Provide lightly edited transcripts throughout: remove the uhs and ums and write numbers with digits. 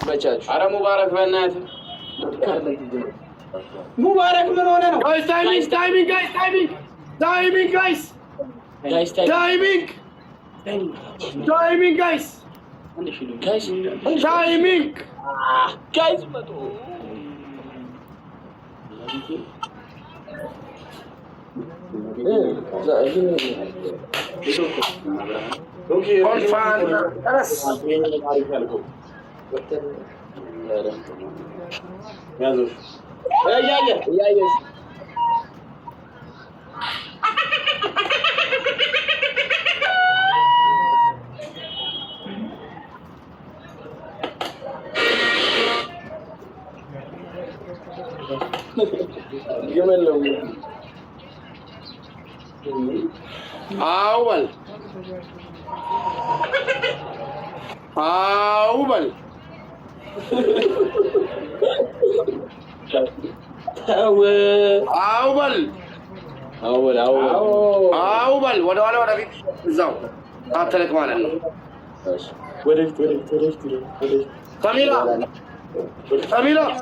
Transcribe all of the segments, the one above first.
مچاچ اره مبارک بنات مبارك من هنا guys timing guys أول ولا في الزاو قاتلك معنا ورفت سميرة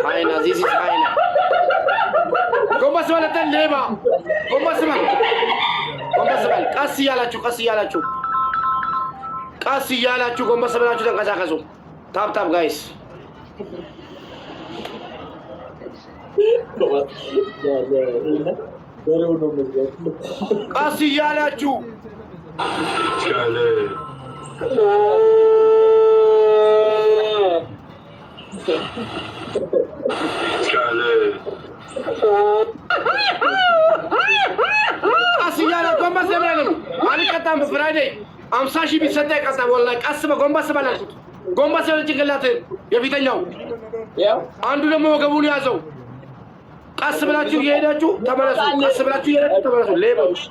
هاينا زيزي هاينا قوم بس ولا تليبا قوم بس قاسي يالاچو قوم بس بلاچو تنقሳቀሱ ታፕ ጋይስ ቃሲ ያላችሁ ቃሲ ያላችሁ ጎንበስ ብለን አንቀጣም ፍራይዴ 50 ሺህ ቢሰጠ ቀጣም ወላሂ ቀስ በጎንበስ ባላችሁት ጎንበስ ብለን ጭንቅላት የፊተኛው ያው አንዱ ደግሞ ወገቡን ያዘው ቀስ ብላችሁ እየሄዳችሁ ተመለሱ ሌባውሽ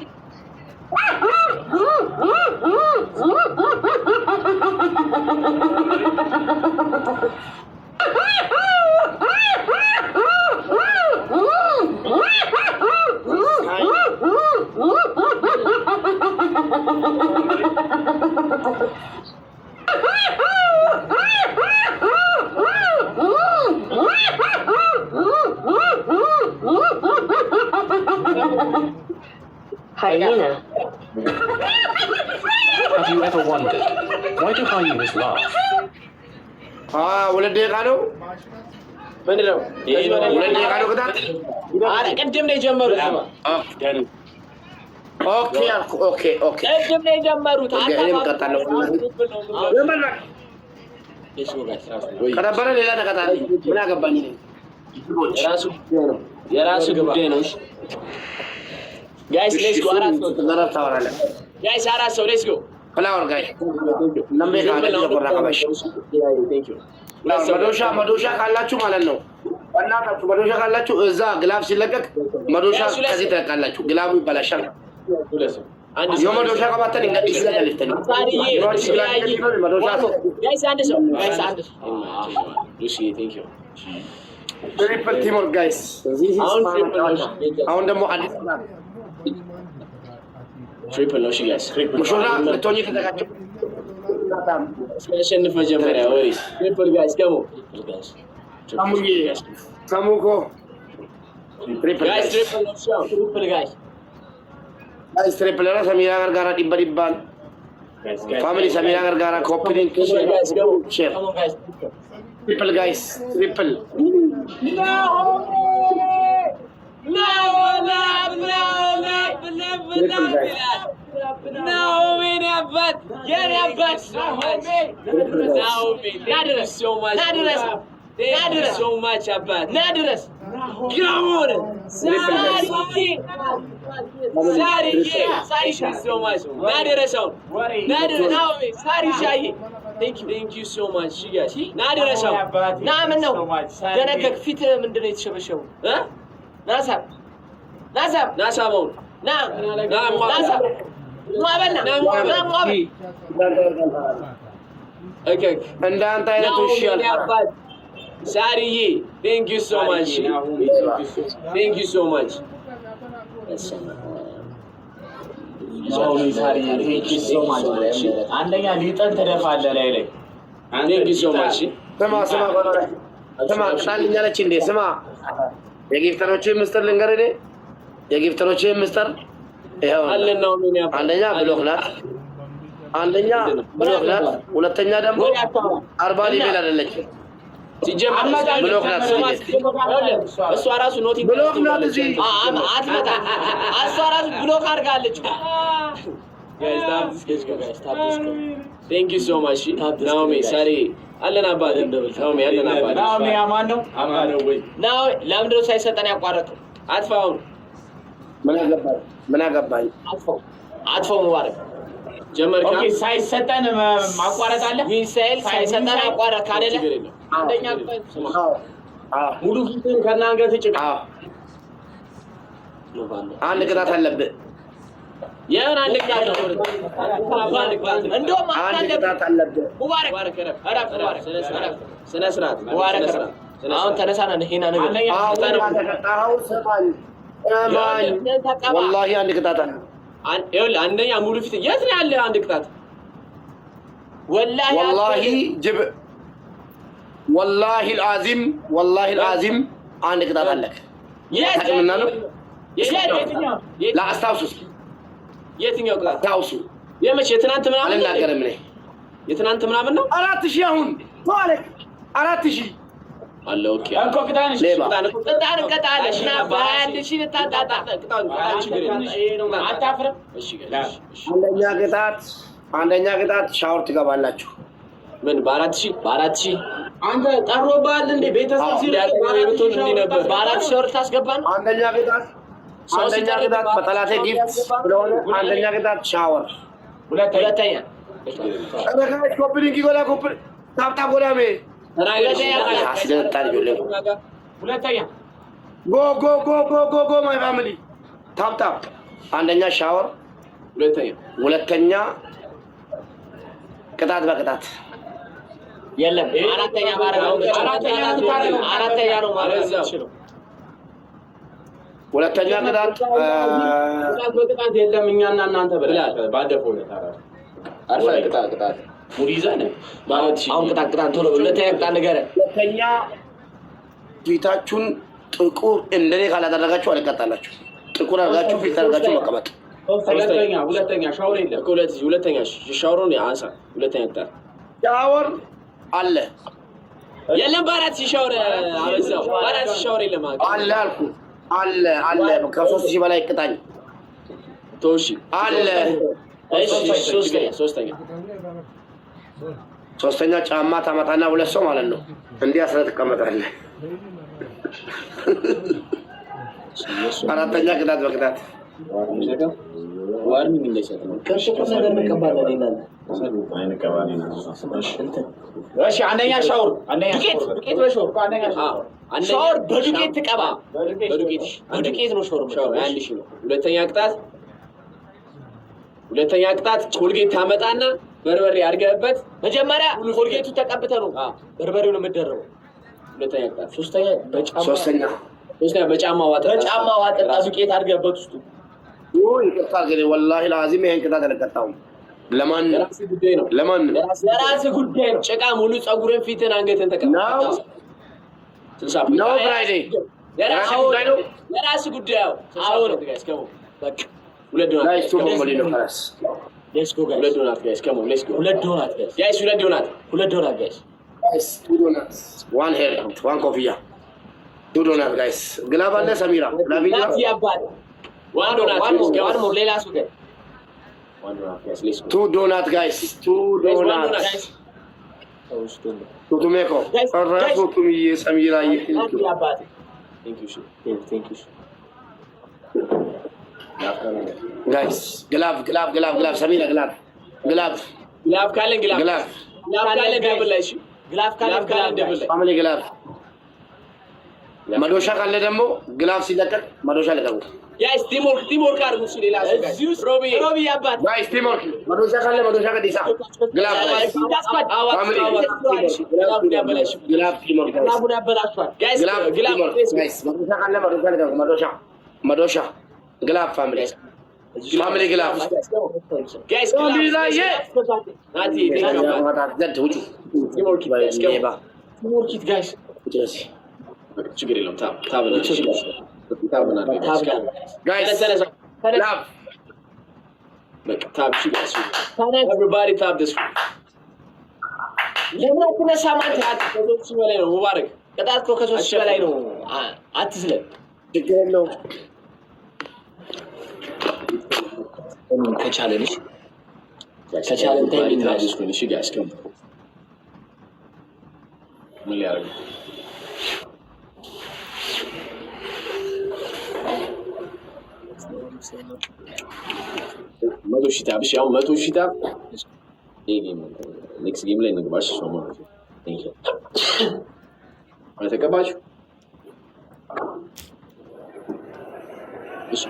Hyena. Have you ever wondered, why do hyenas laugh? ولد يقالوا ምንድነው ولد يقالوا كده አረ ቀደም ነው የጀመሩት اوكي ቀደም ነው የጀመሩት እኔም ቀጣለሁ ከነበረ ሌላ ተቀጣለኝ ምን አገባኝ የራሱ ጉዳይ ነው ጋይስ ሌትስ ጎ አራት ነው ተዘራር ታወራለህ ጋይስ አራት ሰው ሌትስ ጎ ፍላወር ጋይስ ነምቤ ካለ ቆራቀበሽ መዶሻ ካላችሁ ማለት ነው በእናታችሁ መዶሻ ካላችሁ እዛ ግላብ ሲለቀቅ መዶሻ ከዚህ ተቃላችሁ ግላቡ ይበላሻል የመዶሻ ቀባተን እንግዲህ ይዘጋል ይተን ጋይስ አንድ ሰው ሉሲ ቴንክ ዩ ትሪፕል ቲም ኦር ጋይስ አሁን ደግሞ አዲስ ትሪፕል ነው ጋይስ ሙሽራ ለቶኒ ተዘጋጀ ስፔሻል መጀመሪያ ወይስ ትሪፕል ጋይስ ገሞ ሳሙኮ ትሪፕል ጋይስ ትሪፕል ነው ሰሚራ ጋር ዲባን ፋሚሊ ሰሚራ ጋር ኮፒሊንግ ሼር ትሪፕል ጋይስ ትሪፕል Naomi never. Nadras so much about Nadras. Come on. Sorry, so much. Nadras on. Nadras now. Sorry, Shai. Thank you so much, guys. Nadras on. Nam no. Then I get fit underneath show. Huh? Nasab. On. Nam. Nasab. Okay. And then I Sorry, thank you so much. Thank you so much. Sorry, thank you so much. አንደኛ ሊጠን ተደፋለ ላይ Thank you so much. ስማ ቃልኛለች እንዴ ስማ የጊፍተሮችን ምስጥር ልንገርህ የጊፍተሮችን ምስጥር ይሄው አንደኛ ብሎክ ናት ሁለተኛ ደግሞ 40 ሊቤል አይደለች ብሎክ ናት እሷ ራሱ ኖት ብሎክ ናት እዚህ አትመጣ እሷ ራሱ ብሎክ አድርጋለች guys stop this thank you so much Naomi sorry አለና አባቴ Naomi አለና አባቴ Naomi አማን ነው ወይ ናው ለምንድነው ሳይሰጠን ያቋረጠው አጥፋው ምን አገባኝ አጥፋው ሙባረክ ጀመርካ ኦኬ ሳይሰጠን ማቋረጥ አለ ዊንሳይል ሳይሰጠን አቋረጥ ካደለ አንደኛ ሙሉ ፊትን ከናንገት ጭቃ አንድ ቅጣት አለብህ ያን አንድ ቅጣት ነው እንደውም አንድ ቅጣት አለብህ ሙባረክ አረፍ ስነ ስርዓት ሙባረክ አሁን ተነሳና ሄና ነገር ተቀጣው ሰማኝ والله አንድ ቅጣት አለ ይኸውልህ አንደኛ ሙሉ ፊት የት ነው ያለ አንድ ቅጣት والله العظيم አንድ ቅጣት አለክ ታውቁምና ነው ላስታውሱ የትኛው ቅጣት ታውሱ የመቼ የትናንት ምናምን አልናገርም ነኝ የትናንት ምናምን ነው 4000 አሁን ማለት 4000 አለ ኦኬ አንኮ ቅጣንሽ ቅጣን ቀጣለሽ ና በአንድሽ ልታጣጣ ቅጣን አታፍርም እሺ አንደኛ ቅጣት ሻወር ትገባላችሁ ምን በ4000 አንተ ጠሮባል እንዴ ቤተሰብ ሲያቀርብቶን እንዲ ነበር በ4000 ሻወር ታስገባን አንደኛ ቅጣት በጠላቴ ጊፍት ብለሆነ አንደኛ ቅጣት ሻወር ሁለተኛ አረጋች ኮፕሊንግ ይጎላ ኮፕል ታፕታ ጎላሜ ሁለተኛ ጎ ማይ ፋሚሊ ታፕ አንደኛ ሻወር ሁለተኛ ቅጣት በቅጣት የለም አራተኛ ነው ማለት ነው ሁለተኛ ቅጣት በቅጣት የለም እኛና እናንተ ብለህ ባደፈው አርፋ ቅጣት ሙሪዛነ ማለት አሁን ቅጣት ቶሎ ሁለተኛ ቅጣት ነገር ሁለተኛ ፊታችሁን ጥቁር እንደኔ ካላደረጋችሁ አልቀጣላችሁ ጥቁር አድርጋችሁ ፊት አድርጋችሁ መቀመጥ ሁለተኛ ሻወር የለም ሁለተኛ ሻወሩን ያንሳ ሁለተኛ ቅጣት ሻወር አለ የለም በአራት ሻወር አበዛው በአራት ሻወር የለም አለ አልኩ አለ ከ3000 በላይ ቅጣኝ ቶሺ አለ እሺ ሶስተኛ ጫማ ታመጣና ሁለት ሰው ማለት ነው እንዲህ አስረ ተቀመጣለህ አራተኛ ቅጣት በቅጣት ዋርኒንግ እንደሰጠ ነው ከሽከ ነገር መቀባል ይላል እሺ አንደኛ ሻወር ዱቄት በሻወር ሻወር በዱቄት ተቀባ በዱቄት ነው ሻወር አንድ ሺህ ነው ሁለተኛ ቅጣት ኮልጌት ታመጣና በርበሬ አድርገህበት መጀመሪያ ኮልጌቱ ተቀብተ ነው በርበሬው ነው የምትደረው ሁለተኛ ቅጣት ሶስተኛ በጫማ ዋጠ ዱቄት አድርገህበት ውስጡ ይቅርታ ግን والله العظيم ይሄን ቅጣት አልቀጣውም ለማን ለራስህ ጉዳይ ነው ጭቃ ሙሉ ጸጉርን ፊትን አንገትን ተቀበል ነው ፍራይዴ ለራስህ ጉዳይ አሁን እስከሙ በቃ ሁለት ዶናት ጋይስ ቱ ሞሊ ነው ካስ ሌትስ ጎ ጋይስ ሁለት ዶናት ጋይስ ከሙ ሌትስ ጎ ሁለት ዶናት ጋይስ ጋይስ ቱ ዶናት ዋን ሄር ዋን ኮፊያ ቱ ዶናት ጋይስ ግላብ አለ ሰሚራ ላቪላ ያባል ዋን ዶናት ሌላ ሱ ጋይስ ቱ ዶናት ጋይስ ቱ ዶናት ቱቱሜኮ ራሱ ቱሚዬ ሰሚራዬ ጋይስ ግላፍ ሰሚራ ግላፍ ካለን ደብል ላይ እሺ ግላፍ ካለን ደብል ላይ ፋሚሊ ግላፍ መዶሻ ካለ ደግሞ ግላፍ ሲለቀቅ መዶሻ ለቀቁ ጋይስ ቲምወርክ አድርጉ እሱ ሌላ ሰው ጋይስ ሮቢ አባት ጋይስ ቲምወርክ መዶሻ ካለ መዶሻ ከዲሳ ግላፍ ግላፍ ቲምወርክ ጋይስ ጋይስ መዶሻ ካለ መዶሻ ለቀቁ መዶሻ ግላፍ ፋሚሊ ግላፍ ጋይስ ናቲ ዘድ ውጪ ቲምወርክ ጋይስ ችግር የለውም ታብና ጋይስ ግላፍ ታብ everybody tap this ለምን ሳማንት ከሶስት በላይ ነው ሙባረክ ቅጣት እኮ ከሶስት በላይ ነው አትስለም ችግር የለውም ከቻለንሽ ታይሚንግ ታዲስ ነው እሺ ጋይስ ከም ምን ሊያደርግ መቶ ሺህ ታብ እሺ አሁን 100 ሺህ ታብ ኔክስት ጌም ላይ እንግባሽ ነው ማለት ነው ቴንክ ዩ ተቀባችሁ እሺ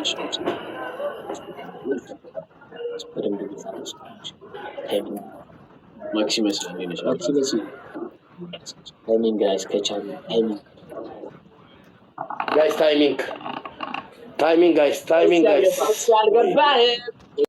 ማክሲመስ ታይሚንግ ጋይስ ከቻለ ታይሚንግ ጋይስ